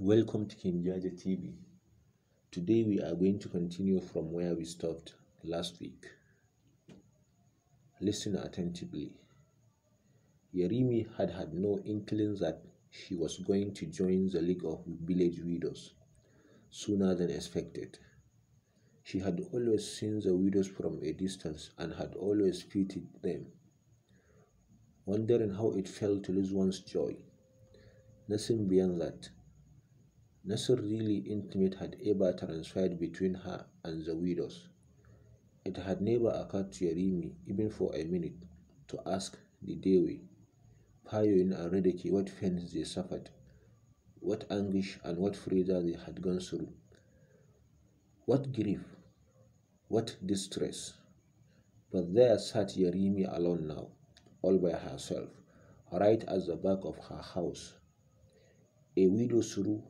Welcome to Kinjaja TV. Today we are going to continue from where we stopped last week. Listen attentively. Yerimi had no inkling that she was going to join the League of Village Widows sooner than expected. She had always seen the widows from a distance and had always pitied them, wondering how it felt to lose one's joy. Nothing beyond that. Nothing really intimate had ever transpired between her and the widows. It had never occurred to Yerimi, even for a minute, to ask the Dewi, Payoin and Redeki what pains they suffered, what anguish and what pressure they had gone through, what grief, what distress. But there sat Yerimi alone now, all by herself, right at the back of her house, a widow through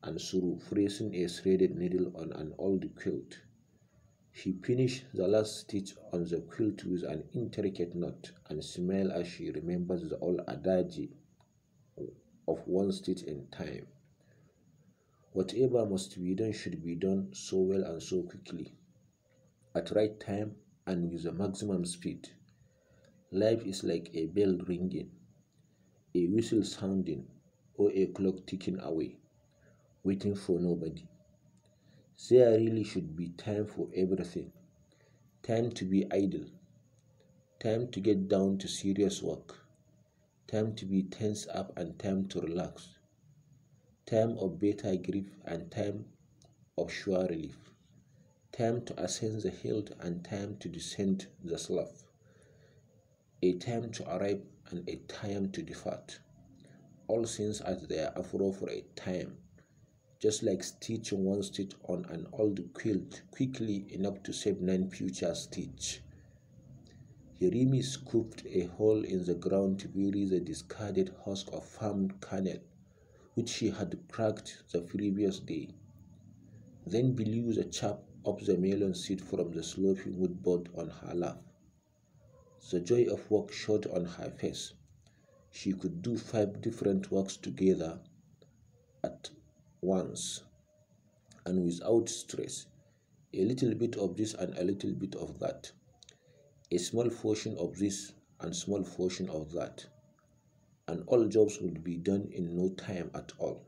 and through, pressing a threaded needle on an old quilt. She finished the last stitch on the quilt with an intricate knot and smiled as she remembered the old adage of one stitch in time. Whatever must be done should be done so well and so quickly, at right time and with the maximum speed. Life is like a bell ringing, a whistle sounding, or a clock ticking away, waiting for nobody. There really should be time for everything. Time to be idle, time to get down to serious work, time to be tense up and time to relax, time of better grief and time of sure relief, time to ascend the hill and time to descend the slope, a time to arrive and a time to depart. All things at their appropriate time, just like stitching one stitch on an old quilt quickly enough to save 9 future stitches. Yerimi scooped a hole in the ground to bury the discarded husk of farm kernel, which she had cracked the previous day. Then blew the chaff off the melon seed from the sloping woodboard on her lap. The joy of work showed on her face. She could do 5 different works together at once and without stress. A little bit of this and a little bit of that. A small portion of this and small portion of that, and all jobs would be done in no time at all.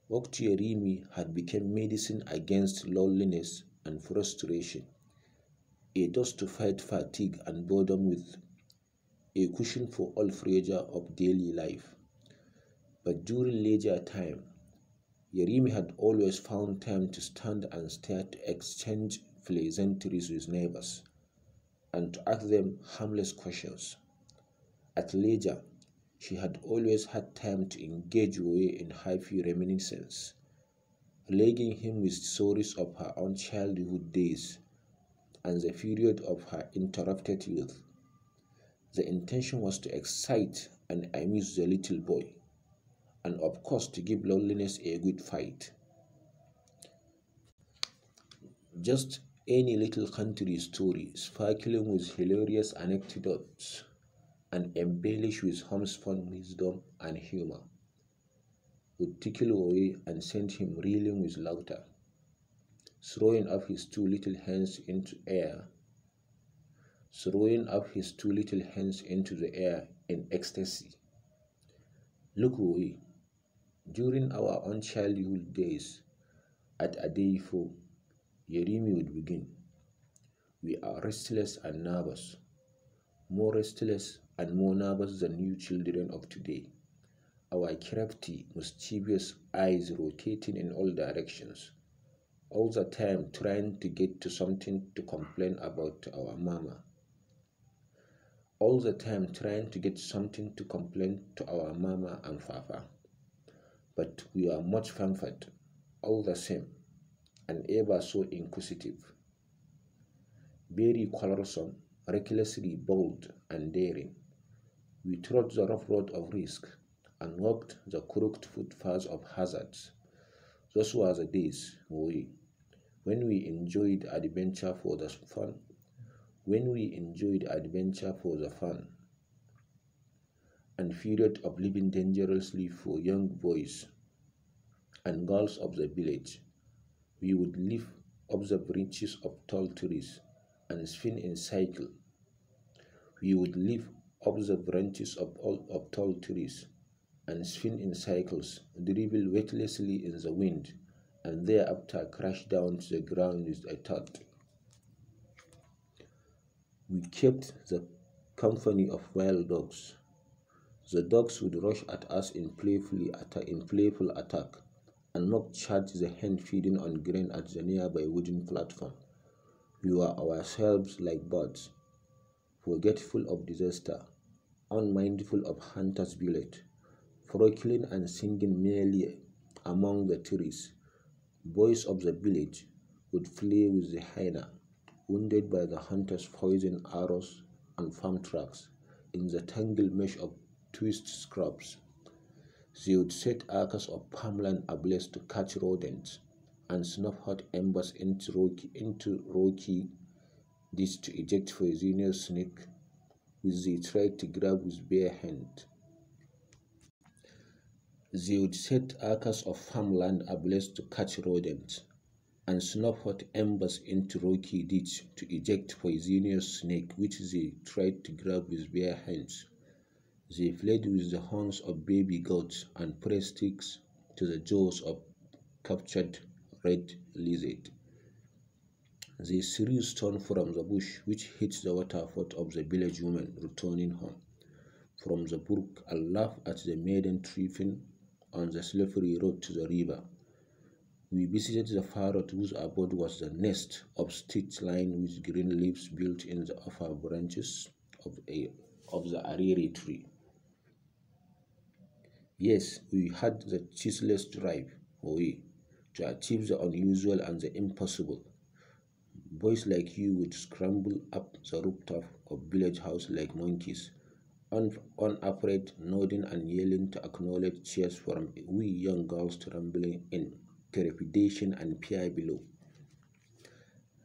Work to Yerimi had become medicine against loneliness and frustration, a dose to fight fatigue and boredom with, a cushion for all pressure of daily life. But during leisure time, Yerimi had always found time to stand and stare, to exchange pleasantries with neighbors, and to ask them harmless questions. At leisure, she had always had time to engage away in happy reminiscence, plaguing him with stories of her own childhood days and the period of her interrupted youth. The intention was to excite and amuse the little boy, and of course to give loneliness a good fight. Just any little country story, sparkling with hilarious anecdotes and embellished with homespun wisdom and humor, would tickle away and send him reeling with laughter, throwing up his 2 little hands into air, throwing up his 2 little hands into the air in ecstasy. Look away. During our own childhood days, at a day 4, Yerimi would begin. We are restless and nervous, more restless and more nervous than you children of today. Our crafty, mischievous eyes rotating in all directions, all the time trying to get to something to complain about to our mama. All the time trying to get something to complain to our mama and papa. But we are much pampered, all the same, and ever so inquisitive. Very quarrelsome, recklessly bold and daring. We trod the rough road of risk and walked the crooked footpaths of hazards. Those were the days, when we enjoyed adventure for the fun, and period of living dangerously for young boys and girls of the village. We would live up the branches of tall trees and spin in cycle. We would live up the branches of tall trees and spin in cycles, dribble weightlessly in the wind, and thereafter crash down to the ground with a thud. We kept the company of wild dogs. The dogs would rush at us in playful attack and mock charge the hen feeding on grain at the nearby wooden platform. We were ourselves like birds, forgetful of disaster, unmindful of hunter's bullet, frolicking and singing merrily among the trees. Boys of the village would play with the hyena, wounded by the hunter's poison arrows and farm tracks in the tangled mesh of twisted scrubs. They would set acres of farmland ablaze to catch rodents and snuff hot embers into rocky ditch to eject poisonous snake, which they tried to grab with bare hand. They would set acres of farmland ablaze to catch rodents and snuff hot embers into rocky ditch to eject poisonous snake, which they tried to grab with bare hands. They played with the horns of baby goats and pressed sticks to the jaws of captured red lizard. They threw stone from the bush, which hit the waterfall of the village woman returning home from the brook, and laughed at the maiden tripping on the slippery road to the river. We visited the parrot whose abode was the nest of sticks lined with green leaves built in the upper branches of the ariri tree. Yes, we had the ceaseless drive away to achieve the unusual and the impossible. Boys like you would scramble up the rooftop of village house like monkeys, unafraid, nodding and yelling to acknowledge cheers from we young girls trembling in trepidation and fear below.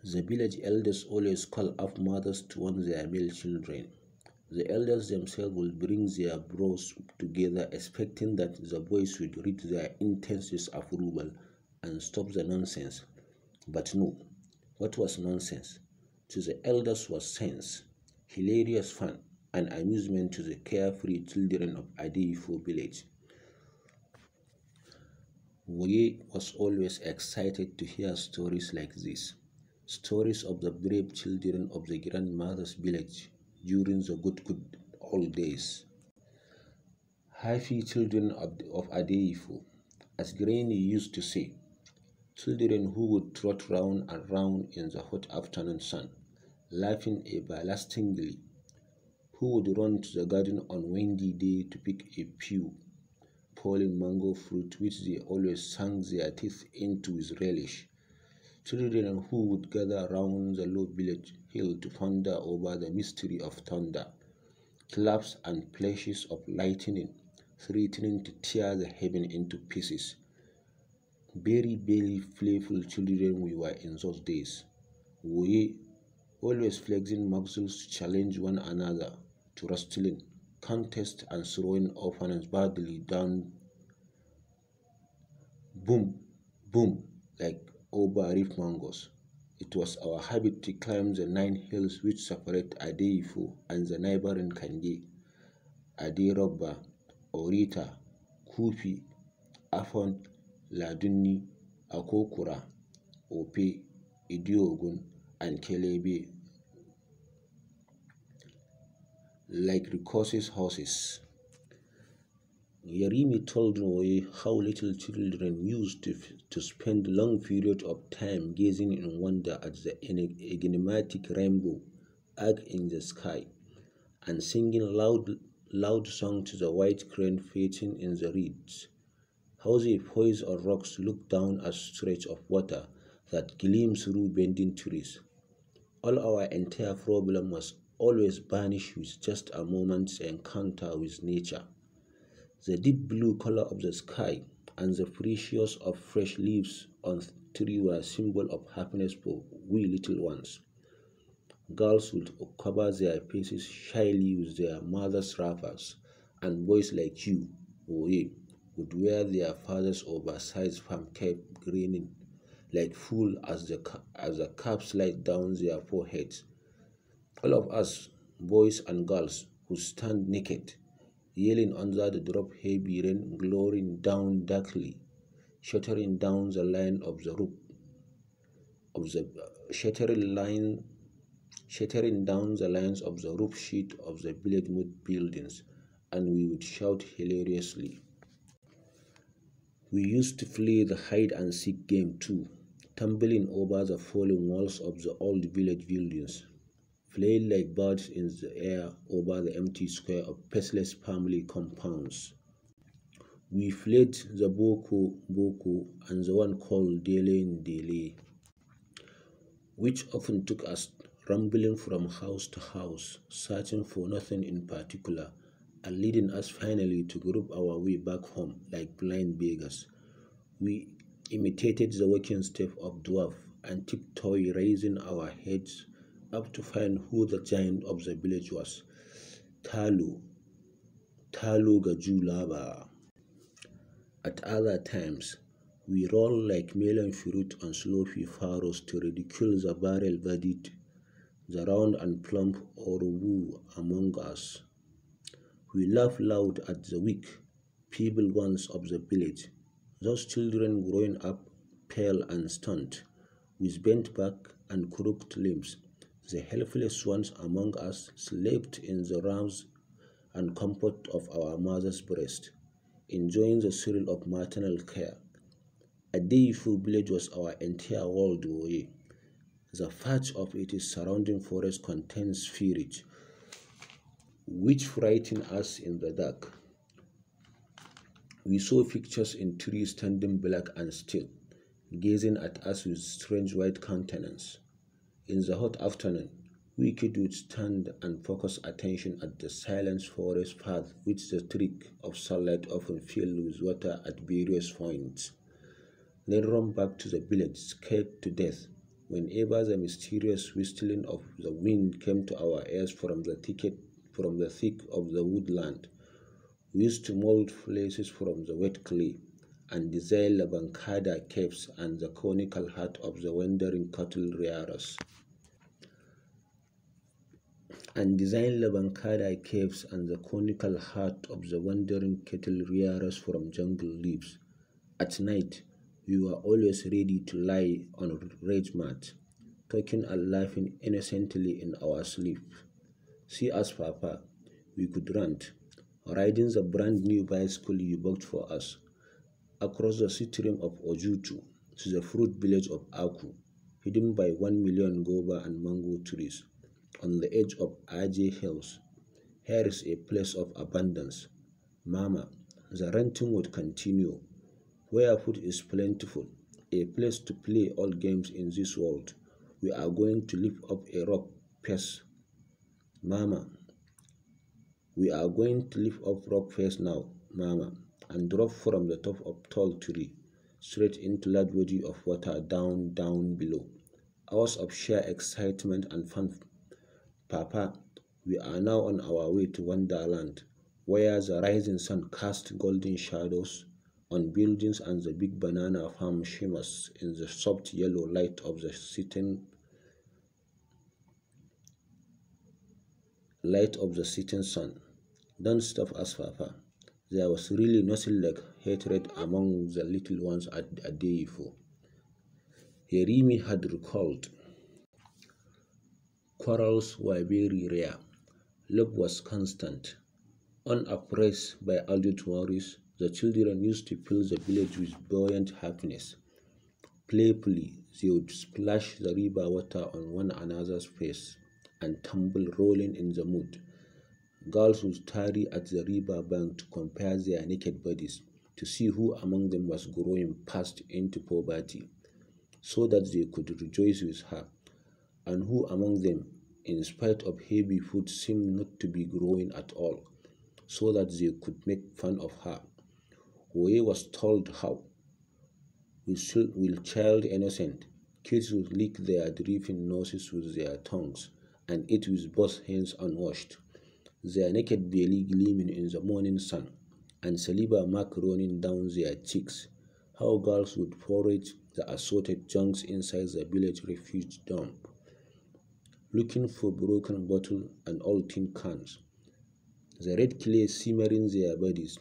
The village elders always call up mothers to warn their male children. The elders themselves will bring their bros together, expecting that the boys would read their intense disapproval and stop the nonsense. But no, what was nonsense to the elders was sense, hilarious fun, and amusement to the carefree children of Adifo village. Woye was always excited to hear stories like this, stories of the brave children of the grandmother's village during the good old days. Happy children of Adifo, as Granny used to say, children who would trot round and round in the hot afternoon sun, laughing everlastingly, who would run to the garden on windy day to pick a few fallen mango fruit which they always sank their teeth into with relish, children who would gather round the low village hill to ponder over the mystery of thunder, claps and flashes of lightning, threatening to tear the heaven into pieces. Very playful children we were in those days. We always flexing muscles to challenge one another to wrestling, contest, and throwing opponents badly down, boom, boom, like over reef mangoes. It was our habit to climb the 9 hills which separate Adeifu and the neighboring Kange, Adirobba, Orita, Kufi, Afon, Ladunni, Akokura, Ope, Idiogun, and Kelebe, like Rikosis horses. Yerimi told Noe how little children used to spend long periods of time gazing in wonder at the enigmatic rainbow arc in the sky and singing loud song to the white crane fetching in the reeds. How they poise on rocks, look down at stretch of water that gleams through bending trees. All our entire problem was always vanished with just a moment's encounter with nature. The deep blue color of the sky and the precious of fresh leaves on the tree were a symbol of happiness for we little ones. Girls would cover their faces shyly with their mother's wrappers, and boys like you, Oye, would wear their father's oversized farm cap, grinning like fools as the cap slid down their foreheads. All of us, boys and girls, would stand naked, yelling under the drop heavy rain glowing down darkly, shattering down the line of the roof of the shattering down the lines of the roof sheet of the village mood buildings, and we would shout hilariously. We used to play the hide and seek game too, tumbling over the fallen walls of the old village buildings, flying like birds in the air over the empty square of faceless family compounds. We played the Boko Boko and the one called Dele Dele, which often took us rambling from house to house, searching for nothing in particular, and leading us finally to group our way back home like blind beggars. We imitated the walking step of dwarf and tiptoe raising our heads up to find who the giant of the village was. Talu, Talu Gajulaba. At other times, we roll like melon fruit on sloppy furrows to ridicule the barrel-bodied, the round and plump Orobu among us. We laugh loud at the weak, feeble ones of the village, those children growing up pale and stunned, with bent back and crooked limbs. The helpless ones among us slept in the warmth and comfort of our mother's breast, enjoying the thrill of maternal care. A Adeyfu village was our entire world away. The patch of its surrounding forest contains spirits, which frighten us in the dark. We saw pictures in trees standing black and still, gazing at us with strange white countenance. In the hot afternoon, we kids would stand and focus attention at the silent forest path which the streak of sunlight often filled with water at various points, then run back to the village scared to death whenever the mysterious whistling of the wind came to our ears from the thick of the woodland. We used to mold places from the wet clay and design the Bankada caves and the conical hut of the wandering cattle rearers. From jungle leaves. At night, we were always ready to lie on a rage mat, talking and laughing innocently in our sleep. See us, Papa, we could rant, riding the brand new bicycle you bought for us, across the stream of Ojutu to the fruit village of Aku, hidden by 1 million guava and mango trees on the edge of Ajay Hills. Here is a place of abundance. Mama, the ranting would continue, where food is plentiful, a place to play all games in this world. We are going to lift up a rock face. Mama, we are going to lift up rock face now, Mama, and drop from the top of tall tree, straight into large body of water down below. Hours of sheer excitement and fun. Papa, we are now on our way to Wonderland, where the rising sun casts golden shadows on buildings and the big banana farm shimmers in the soft yellow light of the setting sun. Don't stop us, Papa. There was really nothing like hatred among the little ones at Adeyfo. Yerimi had recalled. Quarrels were very rare. Love was constant. Unoppressed by adult worries, the children used to fill the village with buoyant happiness. Playfully, they would splash the river water on one another's face and tumble rolling in the mud. Girls would tarry at the river bank to compare their naked bodies to see who among them was growing past into poverty, so that they could rejoice with her, and who among them, in spite of heavy food, seemed not to be growing at all, so that they could make fun of her. Oye was told how, with child innocent, kids would lick their dripping noses with their tongues and eat with both hands unwashed, their naked belly gleaming in the morning sun. and saliva mark running down their cheeks. How girls would forage the assorted junks inside the village refuge dump, looking for broken bottles and old tin cans. The red clay simmering their bodies.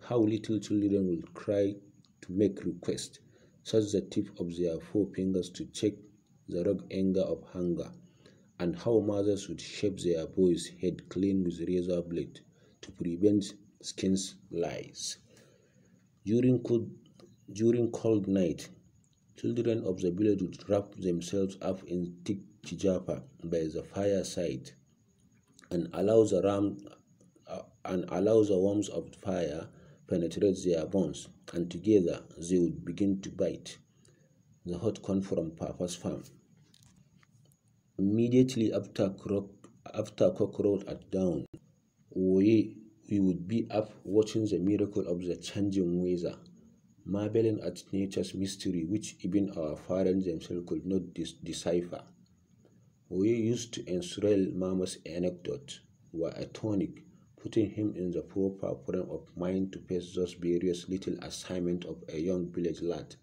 How little children would cry to make requests, such the tip of their forefingers to check the rogue anger of hunger, and how mothers would shave their boys' head clean with razor blade to prevent skin lice. During cold, during cold night, children of the village would wrap themselves up in thick kijapa by the fireside and allow the warmth of the fire penetrate their bones, and together they would begin to bite the hot corn from Papa's farm. Immediately after cockroach at dawn, we would be up watching the miracle of the changing weather, marveling at nature's mystery which even our parents themselves could not decipher. We used to ensrel Mama's anecdote were a tonic, putting him in the proper frame of mind to face those various little assignments of a young village lad.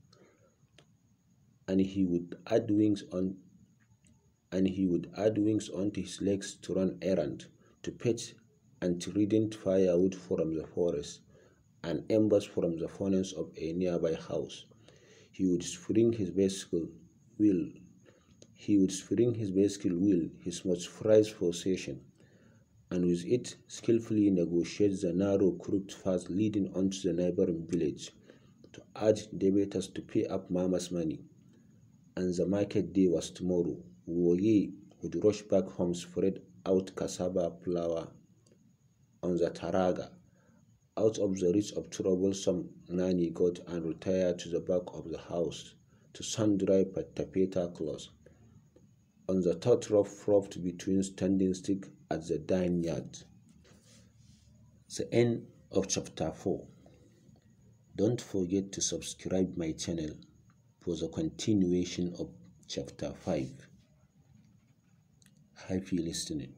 And he would add wings onto his legs to run errands, to fetch anti-redent firewood from the forest, and embers from the furnace of a nearby house. He would spring his bicycle wheel, his most prized possession, and with it skillfully negotiate the narrow crooked path leading onto the neighboring village, to urge debaters to pay up Mama's money. And the market day was tomorrow. Woye would rush back home, spread out cassava flour on the taraga, out of the reach of troublesome nanny goat, and retire to the back of the house to sun-dry tapeta clothes on the third rough propped between standing stick at the dine yard. The end of chapter 4. Don't forget to subscribe my channel for the continuation of chapter 5. Happy listening.